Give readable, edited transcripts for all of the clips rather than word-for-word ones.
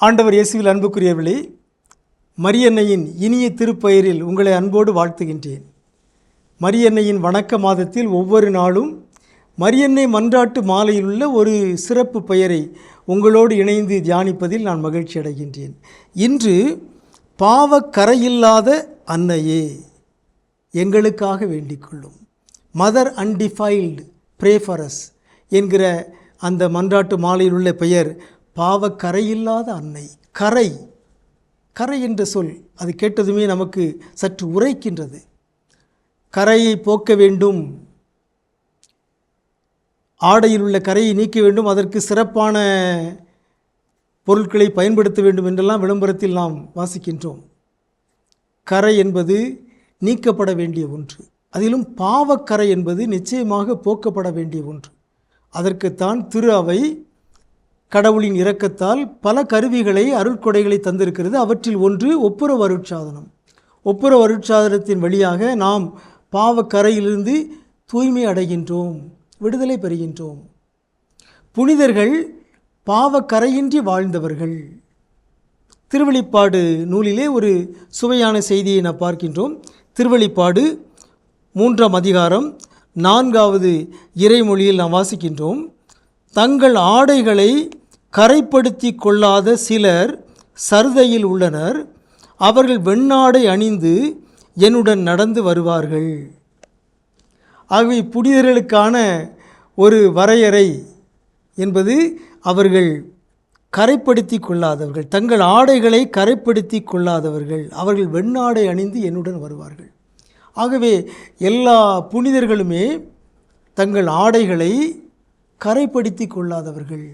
ஆண்டவர் இயேசுவில் அன்புக்குரியவர்களே, மரியன்னையின் இனிய திருப்பெயரில் உங்களை அன்போடு வாழ்த்துகின்றேன். மரியன்னையின் வணக்க மாதத்தில் ஒவ்வொரு நாளும் மரியன்னை மன்றாட்டு மாலையில் உள்ள ஒரு சிறப்பு பெயரை உங்களோடு இணைந்து தியானிப்பதில் நான் மகிழ்ச்சி அடைகின்றேன். இன்று பாவக்கரையில்லாத அன்னையே எங்களுக்காக வேண்டிக்கொள்ளும், mother undefiled pray for us என்கிற அந்த மன்றாட்டு மாலையில் உள்ள பெயர் பாவக்கரையில்லாத அன்னை. கரை கரை என்ற சொல் அது கேட்டதுமே நமக்கு சற்று உரைக்கின்றது. கரையை போக்க வேண்டும், ஆடையில் உள்ள கரையை நீக்க வேண்டும், அதற்கு சிறப்பான பொருட்களை பயன்படுத்த வேண்டும் என்றெல்லாம் விளம்பரத்தில் நாம் வாசிக்கின்றோம். கரை என்பது நீக்கப்பட வேண்டிய ஒன்று, அதிலும் பாவக்கரை என்பது நிச்சயமாக போக்கப்பட வேண்டிய ஒன்று. அதற்குத்தான் திரு அவை கடவுளின் இரக்கத்தால் பல கருவிகளை அருட்கொடைகளை தந்திருக்கிறது. அவற்றில் ஒன்று ஒப்புரவு அருட்சாதனம். ஒப்புரவு அருட்சாதனத்தின் வழியாக நாம் பாவக்கரையிலிருந்து தூய்மை அடைகின்றோம், விடுதலை பெறுகின்றோம். புனிதர்கள் பாவக்கரையின்றி வாழ்ந்தவர்கள். திருவெளிப்பாடு நூலிலே ஒரு சுவையான செய்தியை நாம் பார்க்கின்றோம். திருவெளிப்பாடு 3ஆம் அதிகாரம் 4வது இறைமொழியில் நாம் வாசிக்கின்றோம், தங்கள் ஆடைகளை கரைப்படுத்தி கொள்ளாத சிலர் சருதையில் உள்ளனர், அவர்கள் வெண்ணாடை அணிந்து என்னுடன் நடந்து வருவார்கள். ஆகவே புனிதர்களுக்கான ஒரு வரையறை என்பது அவர்கள் கரைப்படுத்தி கொள்ளாதவர்கள், தங்கள் ஆடைகளை கரைப்படுத்தி கொள்ளாதவர்கள், அவர்கள் வெண்ணாடை அணிந்து என்னுடன் வருவார்கள். ஆகவே எல்லா புனிதர்களுமே தங்கள் ஆடைகளை கரைப்படுத்தி கொள்ளாதவர்கள்,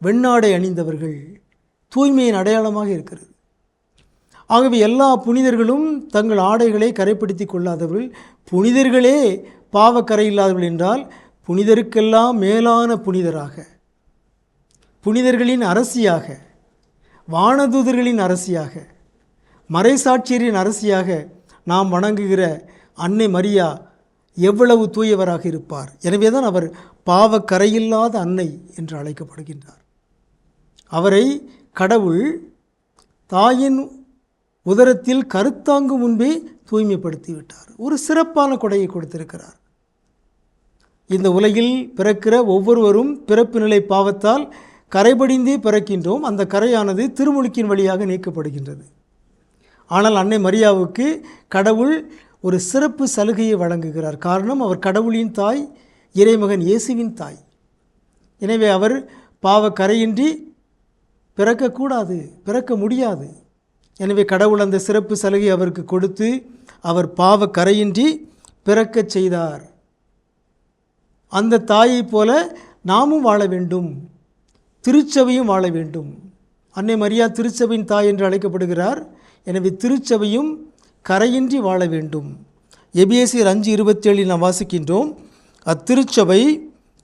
வெண்ணாடை அணிந்தவர்கள், தூய்மையின் அடையாளமாக இருக்கிறது. ஆகவே எல்லா புனிதர்களும் தங்கள் ஆடைகளை கரைப்படுத்தி கொள்ளாதவர்கள். புனிதர்களே பாவக்கரை இல்லாதவர்கள் என்றால் புனிதருக்கெல்லாம் மேலான புனிதராக, புனிதர்களின் அரசியாக, வானதூதர்களின் அரசியாக, மறைசாட்சியரின் அரசியாக நாம் வணங்குகிற அன்னை மரியா எவ்வளவு தூயவராக இருப்பார். எனவே தான் அவர் பாவக்கரையில்லாத அன்னை என்று அழைக்கப்படுகின்றார். அவரை கடவுள் தாயின் உதரத்தில் கருத்தாங்கும் முன்பே தூய்மைப்படுத்தி விட்டார். ஒரு சிறப்பான கொடையை கொடுத்திருக்கிறார். இந்த உலகில் பிறக்கிற ஒவ்வொருவரும் பிறப்பு நிலை பாவத்தால் கரைபடிந்தே பிறக்கின்றோம். அந்த கரையானது திருமுழுக்கின் வழியாக நீக்கப்படுகின்றது. ஆனால் அன்னை மரியாவுக்கு கடவுள் ஒரு சிறப்பு சலுகையை வழங்குகிறார். காரணம், அவர் கடவுளின் தாய், இறைமகன் இயேசுவின் தாய். எனவே அவர் பாவக்கரையின்றி பிறக்கக்கூடாது, பிறக்க முடியாது. எனவே கடவுள் அந்த சிறப்பு சலுகை அவருக்கு கொடுத்து அவர் பாவக்கரையின்றி பிறக்கச் செய்தார். அந்த தாயைப் போல நாமும் வாழ வேண்டும், திருச்சபையும் வாழ வேண்டும். அன்னை மரியா திருச்சபையின் தாய் என்று அழைக்கப்படுகிறார். எனவே திருச்சபையும் கரையின்றி வாழ வேண்டும். எபேசியர் 5:27 நாம் வாசிக்கின்றோம், அத்திருச்சபை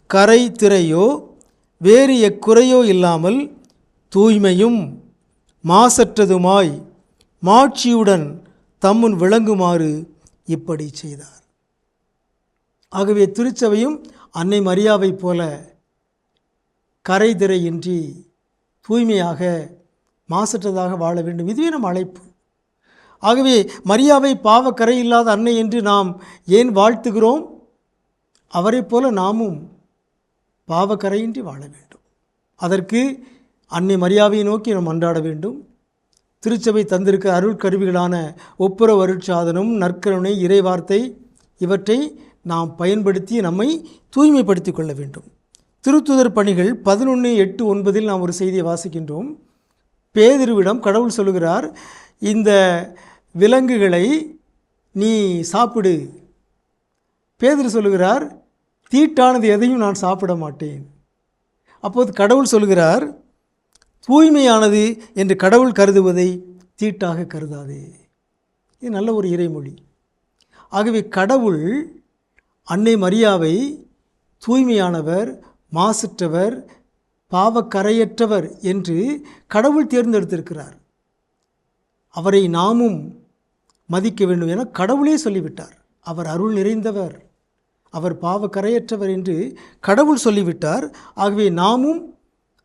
கரை திரையோ வேறு எக்குறையோ இல்லாமல் தூய்மையும் மாசற்றதுமாய் மாட்சியுடன் தம்முன் விளங்குமாறு இப்படி செய்தார். ஆகவே திருச்சபையும் அன்னை மரியாவை போல கரை திரையின்றி தூய்மையாக மாசற்றதாக வாழ வேண்டும். இதுவே நம் அழைப்பு. ஆகவே மரியாவை பாவக்கரை இல்லாத அன்னை என்று நாம் ஏன் வாழ்த்துகிறோம்? அவரை போல நாமும் பாவக்கரையின்றி வாழ வேண்டும். அதற்கு அன்னை மரியாவை நோக்கி நாம் அன்றாட வேண்டும். திருச்சபை தந்திருக்க அருள் கருவிகளான ஒப்புரவு அருட்சாதனம், நற்கருணை, இறைவார்த்தை இவற்றை நாம் பயன்படுத்தி நம்மை தூய்மைப்படுத்தி கொள்ள வேண்டும். திருத்துதர் பணிகள் 11:8-9 நாம் ஒரு செய்தியை வாசிக்கின்றோம். பேதுருவிடம் கடவுள் சொல்லுகிறார், இந்த விலங்குகளை நீ சாப்பிடு. பேதுரு சொல்லுகிறார், தீட்டானது எதையும் நான் சாப்பிட மாட்டேன். அப்போது கடவுள் சொல்லுகிறார், தூய்மையானது என்று கடவுள் கருதுவதை தீட்டாக கருதாதே. இது நல்ல ஒரு இறைமொழி. ஆகவே கடவுள் அன்னை மரியாவை தூய்மையானவர், மாசற்றவர், பாவக்கரையற்றவர் என்று கடவுள் தேர்ந்தெடுத்திருக்கிறார். அவரை நாமும் மதிக்க வேண்டும் என கடவுளே சொல்லிவிட்டார். அவர் அருள் நிறைந்தவர், அவர் பாவக்கரையற்றவர் என்று கடவுள் சொல்லிவிட்டார். ஆகவே நாமும்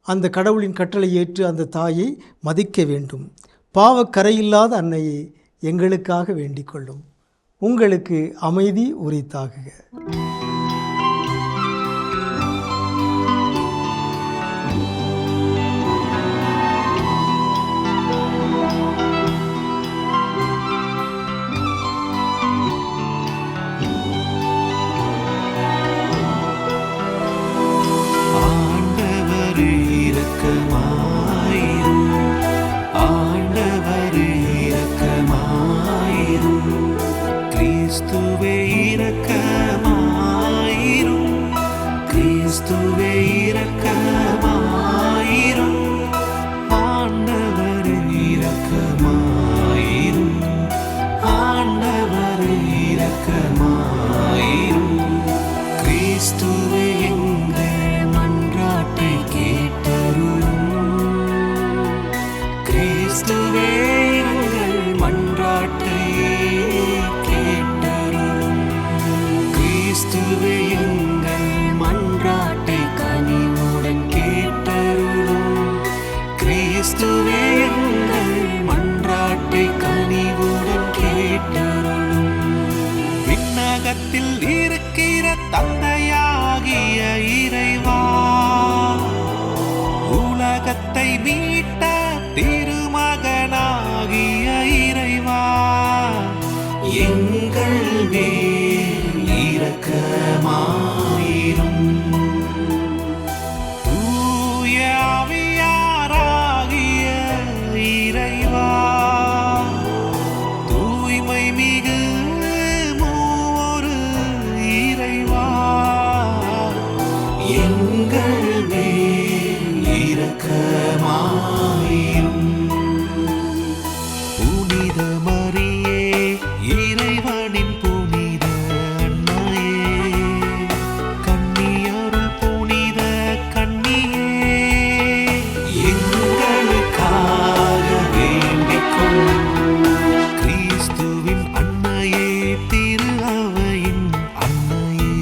அந்த கடவுளின் கட்டளை ஏற்று அந்த தாயை மதிக்க வேண்டும். பாவக்கரையில்லாத அன்னையை எங்களுக்காக வேண்டிக் கொள்ளும். உங்களுக்கு அமைதி உரித்தாகுக. இருக்கிற தந்தையாகிய இறைவா, உலகத்தை மீட்ட திருமகனாகிய இறைவா, எங்கள் மேல் இரக்கமாயிரும். தூய ஆவியாராகிய இறைவா, தூய்மை மிகு எங்கள் மேல் இரக்கமாயிரும். புனித மரியே, இறைவனின் புனித அன்னையே, கன்னியருள் புனித கன்னியே, எங்களுக்காக வேண்டிக் கொள்ளும். கிறிஸ்துவின் அன்னையே, திரு அவையின் அன்னையே,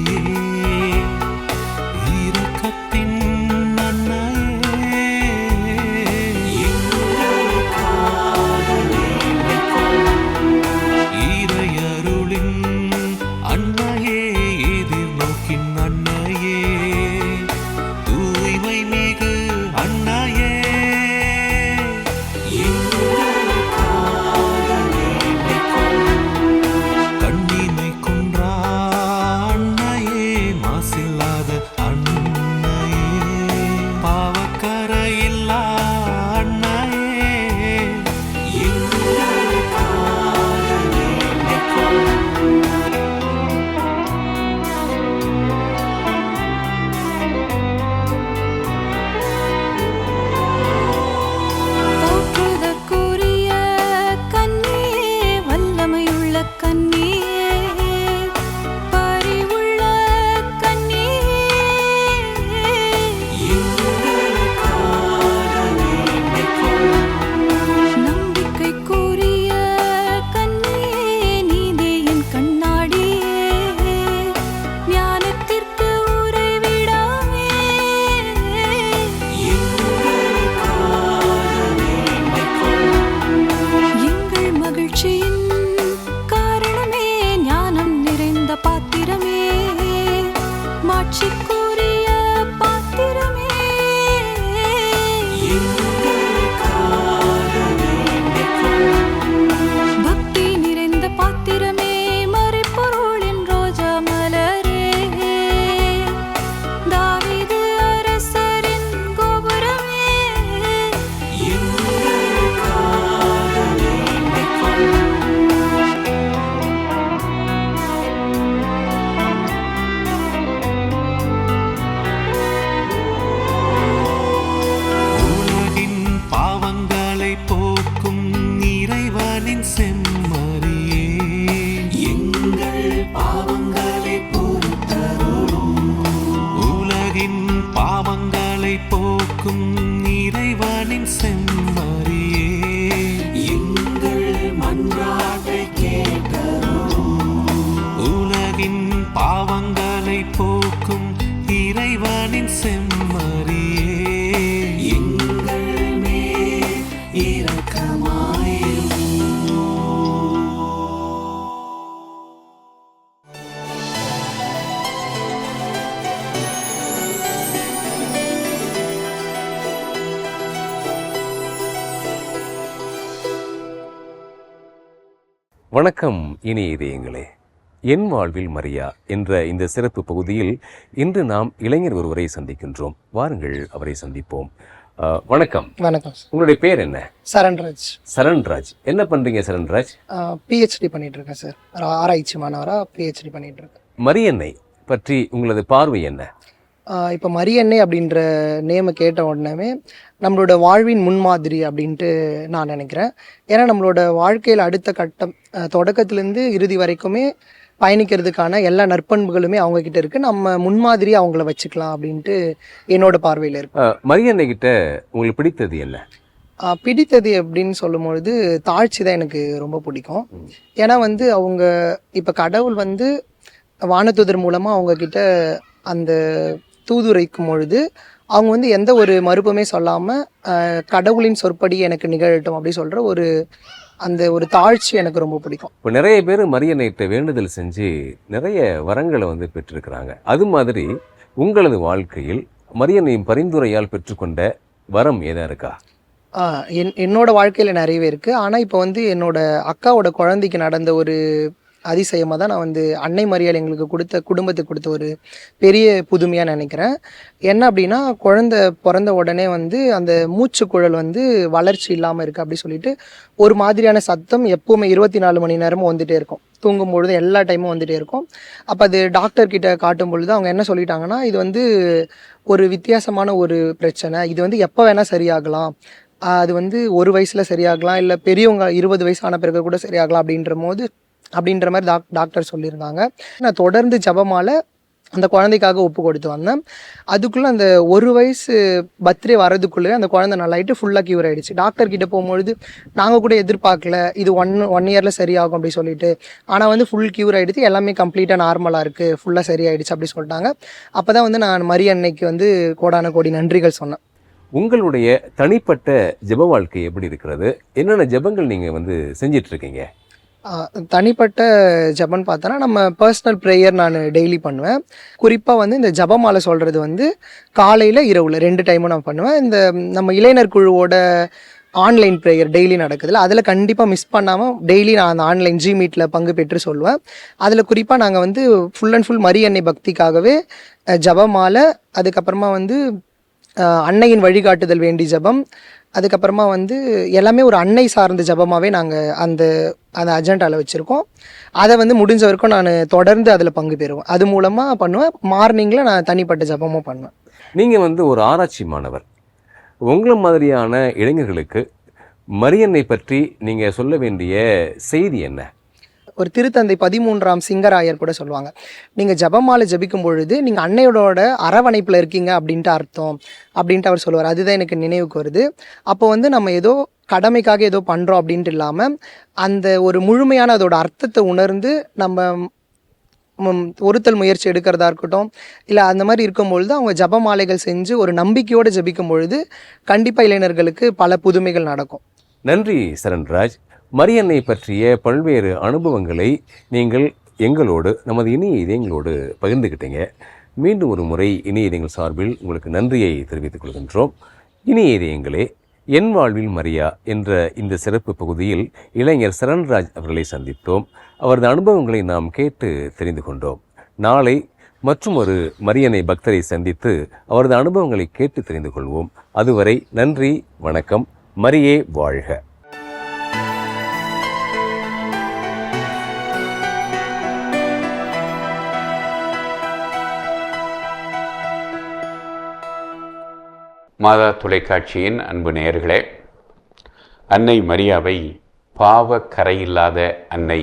பாவங்களை போக்கும் இறைவனின் செம்மறியே, எங்கள் மன்றாட்டை கேட்டருளும். உலகின் பாவங்களை போக்கும் இறைவனின் செம்மறியே, வணக்கம் இனிய இதயங்களே. என் வாழ்வில் மரியா என்ற இந்த சிறப்பு பகுதியில் இன்று நாம் இளைஞர் ஒருவரை சந்திக்கின்றோம். வாருங்கள் அவரை சந்திப்போம். வணக்கம். வணக்கம் சார். உங்களுடைய பேர் என்ன? சரண்ராஜ். சரண்ராஜ். என்ன பண்றீங்க சரண்ராஜ்? பிஹெச்டி பண்ணிட்டு இருக்கேன் சார். ஆராய்ச்சி மாணவராக பிஹெச்டி பண்ணிட்டு இருக்கேன். மரியன்னை பற்றி உங்களது பார்வை என்ன? இப்போ மரியன்னை அப்படின்ற நேமை கேட்ட உடனே நம்மளோட வாழ்வின் முன்மாதிரி அப்படின்ட்டு நான் நினைக்கிறேன். ஏன்னா நம்மளோட வாழ்க்கையில் அடுத்த கட்டம் தொடக்கத்துலேருந்து இறுதி வரைக்குமே பயணிக்கிறதுக்கான எல்லா நற்பண்புகளுமே அவங்க கிட்ட இருக்கு. நம்ம முன்மாதிரி அவங்கள வச்சுக்கலாம் அப்படின்ட்டு என்னோட பார்வையில் இருக்கு. மரியன்னை கிட்ட உங்களுக்கு பிடித்தது என்ன? பிடித்தது அப்படின்னு சொல்லும்பொழுது தாழ்ச்சி தான் எனக்கு ரொம்ப பிடிக்கும். ஏன்னா அவங்க இப்போ கடவுள் வானதூதர் மூலமாக அவங்க கிட்ட அந்த தூதுரைக்கும் பொழுது அவங்க எந்த ஒரு மறுப்புமே சொல்லாமல் கடவுளின் சொற்படி எனக்கு நிகழட்டும் அப்படி சொல்கிற அந்த ஒரு தாழ்ச்சி எனக்கு ரொம்ப பிடிக்கும். இப்போ நிறைய பேர் மரியன்னைகிட்ட வேண்டுதல் செஞ்சு நிறைய வரங்களை பெற்றிருக்கிறாங்க. அது மாதிரி உங்களது வாழ்க்கையில் மரியன்னையின் பரிந்துரையால் பெற்றுக்கொண்ட வரம் ஏதா இருக்கா? என்னோட வாழ்க்கையில் நிறையவே இருக்குது. ஆனால் இப்போ என்னோட அக்காவோட குழந்தைக்கு நடந்த ஒரு அதிசயமாக தான் நான் அன்னை மரியாள் எங்களுக்கு குடும்பத்துக்கு கொடுத்த ஒரு பெரிய புதுமையாக நினைக்கிறேன். என்ன அப்படின்னா, குழந்தை பிறந்த உடனே அந்த மூச்சுக்குழல் வளர்ச்சி இல்லாமல் இருக்குது அப்படி சொல்லிட்டு ஒரு மாதிரியான சத்தம் எப்போவுமே 24 மணி நேரமும் வந்துகிட்டே இருக்கும். தூங்கும் பொழுது எல்லா டைமும் வந்துகிட்டே இருக்கும். அப்போ அது டாக்டர்கிட்ட காட்டும் பொழுது அவங்க என்ன சொல்லிட்டாங்கன்னா, இது ஒரு வித்தியாசமான ஒரு பிரச்சனை, இது எப்போ வேணால் சரியாகலாம், அது ஒரு வயசில் சரியாகலாம், இல்லை பெரியவங்க 20 வயசான பிறகு கூட சரியாகலாம் அப்படின்ற மாதிரி டாக்டர் சொல்லியிருந்தாங்க. நான் தொடர்ந்து ஜபமால அந்த குழந்தைக்காக ஒப்பு கொடுத்து வந்தேன். அதுக்குள்ளே அந்த 1 வயசு பர்த்டே வரதுக்குள்ளே அந்த குழந்தை நல்லாயிட்டு ஃபுல்லாக க்யூர் ஆகிடுச்சு. டாக்டர்கிட்ட போகும்பொழுது நாங்கள் கூட எதிர்பார்க்கல இது ஒன் இயரில் சரியாகும் அப்படி சொல்லிட்டு. ஆனால் ஃபுல் க்யூர் ஆகிடுச்சு, எல்லாமே கம்ப்ளீட்டாக நார்மலாக இருக்குது, ஃபுல்லாக சரியாயிடுச்சு அப்படி சொல்லிட்டாங்க. அப்போ தான் நான் மரியன்னைக்கு கோடான கோடி நன்றிகள் சொன்னேன். உங்களுடைய தனிப்பட்ட ஜெப வாழ்க்கை எப்படி இருக்கிறது? என்னென்ன ஜெபங்கள் நீங்கள் செஞ்சிட்ருக்கீங்க? தனிப்பட்ட ஜபம் பார்த்தோன்னா நம்ம பர்சனல் ப்ரேயர் நான் டெய்லி பண்ணுவேன். குறிப்பாக இந்த ஜபமாலை சொல்கிறது காலையில் இரவில் 2 டைமும் நான் பண்ணுவேன். இந்த நம்ம இளைஞர் குழுவோட ஆன்லைன் ப்ரேயர் டெய்லி நடக்குதுல்ல, அதில் கண்டிப்பாக மிஸ் பண்ணாமல் டெய்லி நான் அந்த ஆன்லைன் மீட்டில் பங்கு பெற்று சொல்லுவேன். அதில் குறிப்பாக நாங்கள் ஃபுல் அண்ட் ஃபுல் மரியன்னை பக்திக்காகவே ஜபமாலை, அதுக்கப்புறமா அன்னையின் வழிகாட்டுதல் வேண்டி ஜபம், அதுக்கப்புறமா எல்லாமே ஒரு அன்னை சார்ந்த ஜபமாகவே நாங்கள் அந்த அஜெண்டாவில் வச்சுருக்கோம். அதை முடிஞ்ச வரைக்கும் நான் தொடர்ந்து அதில் பங்கு பெறுவேன். அது மூலமாக பண்ணுவேன். மார்னிங்கில் நான் தனிப்பட்ட ஜபமும் பண்ணுவேன். நீங்கள் ஒரு ஆராய்ச்சி மாணவர். உங்களை மாதிரியான இளைஞர்களுக்கு மரியன்னை பற்றி நீங்கள் சொல்ல வேண்டிய செய்தி என்ன? ஒரு திருத்தந்தை 13ஆம் சிங்கராயர் கூட சொல்லுவாங்க, நீங்கள் ஜபமாலை ஜபிக்கும் பொழுது நீங்கள் அன்னையோட அரவணைப்பில் இருக்கீங்க அப்படின்ட்டு அர்த்தம் அப்படின்ட்டு அவர் சொல்லுவார். அதுதான் எனக்கு நினைவுக்கு வருது. அப்போ நம்ம ஏதோ கடமைக்காக ஏதோ பண்ணுறோம் அப்படின்ட்டு இல்லாமல் அந்த ஒரு முழுமையான அதோட அர்த்தத்தை உணர்ந்து நம்ம ஒருத்தல் முயற்சி எடுக்கிறதா இருக்கட்டும், இல்லை அந்த மாதிரி இருக்கும்பொழுது அவங்க ஜபமாலைகள் செஞ்சு ஒரு நம்பிக்கையோடு ஜபிக்கும் பொழுது கண்டிப்பாக இளைஞர்களுக்கு பல புதுமைகள் நடக்கும். நன்றி சரண்ராஜ். மரியன்னை பற்றிய பல்வேறு அனுபவங்களை நீங்கள் எங்களோடு, நமது இனிய இதயங்களோடு பகிர்ந்துக்கிட்டீங்க. மீண்டும் ஒரு முறை இனிய இதயங்கள் சார்பில் உங்களுக்கு நன்றியை தெரிவித்துக் கொள்கின்றோம். இனிய இதயங்களே, என் வாழ்வில் மரியா என்ற இந்த சிறப்பு பகுதியில் இளைஞர் சரண்ராஜ் அவர்களை சந்தித்தோம். அவரது அனுபவங்களை நாம் கேட்டு தெரிந்து கொண்டோம். நாளை மற்றும் ஒரு மரியன்னை பக்தரை சந்தித்து அவரது அனுபவங்களை கேட்டு தெரிந்து கொள்வோம். அதுவரை நன்றி, வணக்கம். மரியே வாழ்க. மாதா தொலைக்காட்சியின் அன்பு நேயர்களே, அன்னை மரியாவை பாவ கரையில்லாத அன்னை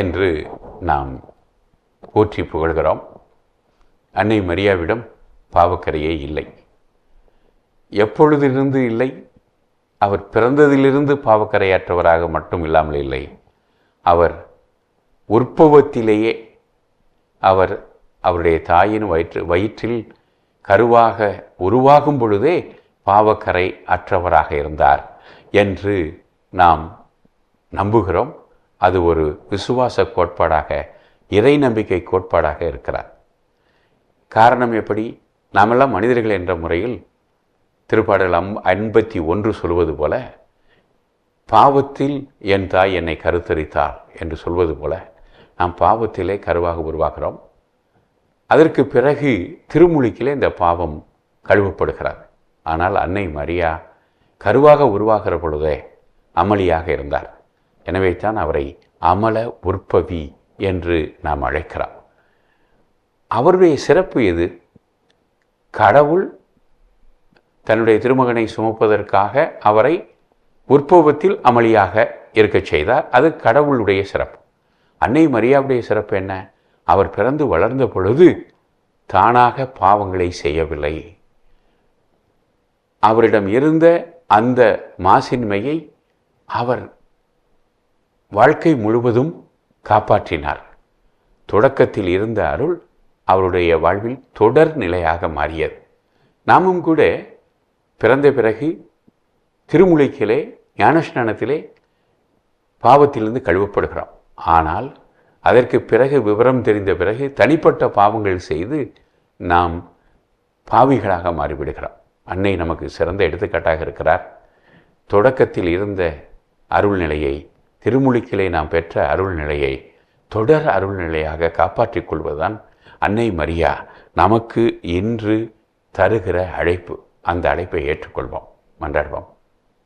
என்று நாம் போற்றி புகழ்கிறோம். அன்னை மரியாவிடம் பாவக்கரையே இல்லை. எப்பொழுதிலிருந்து இல்லை? அவர் பிறந்ததிலிருந்து பாவக்கரையற்றவராக மட்டும் இல்லாமல் இல்லை, அவர் உற்பவத்திலேயே அவருடைய தாயின் வயிற்றில் கருவாக உருவாகும் பொழுதே பாவக்கரை அற்றவராக இருந்தார் என்று நாம் நம்புகிறோம். அது ஒரு விசுவாச கோட்பாடாக, இறை நம்பிக்கை கோட்பாடாக இருக்கிறார். காரணம் எப்படி? நாமெல்லாம் மனிதர்கள் என்ற முறையில் திருப்பாடல் 51 சொல்வது போல பாவத்தில் என் தாய் என்னை கருத்தரித்தார் என்று சொல்வது போல நாம் பாவத்திலே கருவாக உருவாகிறோம். அதற்கு பிறகு திருமுழுக்கிலே இந்த பாவம் கழுவப்படுகிறது. ஆனால் அன்னை மரியா கருவாக உருவாகிற பொழுதே அமளியாக இருந்தார். எனவே தான் அவரை அமல உற்பவி என்று நாம் அழைக்கிறோம். அவருடைய சிறப்பு எது? கடவுள் தன்னுடைய திருமகனை சுமப்பதற்காக அவரை உற்பவத்தில் அமளியாக இருக்கச் செய்தார். அது கடவுளுடைய சிறப்பு. அன்னை மரியாவுடைய சிறப்பு என்ன? அவர் பிறந்து வளர்ந்த பொழுது தானாக பாவங்களை செய்யவில்லை. அவரிடம் இருந்த அந்த மாசின்மையை அவர் வாழ்க்கை முழுவதும் காப்பாற்றினார். தொடக்கத்தில் இருந்த அருள் அவருடைய வாழ்வில் தொடர் நிலையாக மாறியது. நாமும் கூட பிறந்த பிறகு திருமுழுக்கிலே ஞானஸ்நானத்திலே பாவத்திலிருந்து கழுவப்படுகிறோம். ஆனால் அதற்கு பிறகு விவரம் தெரிந்த பிறகு தனிப்பட்ட பாவங்கள் செய்து நாம் பாவிகளாக மாறிவிடுகிறோம். அன்னை நமக்கு சிறந்த எடுத்துக்காட்டாக இருக்கிறார். தொடக்கத்தில் இருந்த அருள்நிலையை, திருமுழுக்கிலே நாம் பெற்ற அருள்நிலையை தொடர் அருள்நிலையாக காப்பாற்றிக் கொள்வதுதான் அன்னை மரியா நமக்கு இன்று தருகிற அழைப்பு. அந்த அழைப்பை ஏற்றுக்கொள்வோம், மன்றாடுவோம்.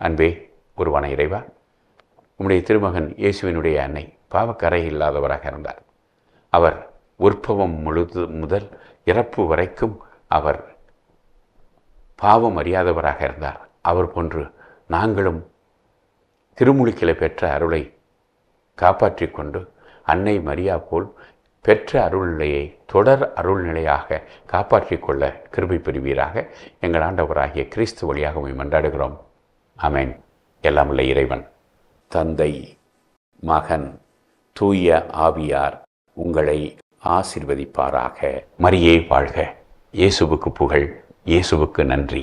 அன்பே குருவான இறைவா, உம்முடைய திருமகன் இயேசுவினுடைய அன்னை பாவக்கரை இல்லாதவராக இருந்தார். அவர் உற்பவம் முதல் இறப்பு வரைக்கும் அவர் பாவம் அறியாதவராக இருந்தார். அவர் போன்று நாங்களும் திருமுழுக்கிலே பெற்ற அருளை காப்பாற்றி கொண்டு அன்னை மரியா போல் பெற்ற அருள்நிலையை தொடர் அருள்நிலையாக காப்பாற்றிக் கொள்ள கிருபை பெறுவீராக. எங்கள் ஆண்டவராகிய கிறிஸ்து வழியாக உம்மை மன்றாடுகிறோம். ஆமென். எல்லாம் உள்ள இறைவன், தந்தை, மகன், தூய ஆவியார் உங்களை ஆசீர்வதிப்பாராக. மரியே வாழ்க. இயேசுவுக்கு புகழ். இயேசுவுக்கு நன்றி.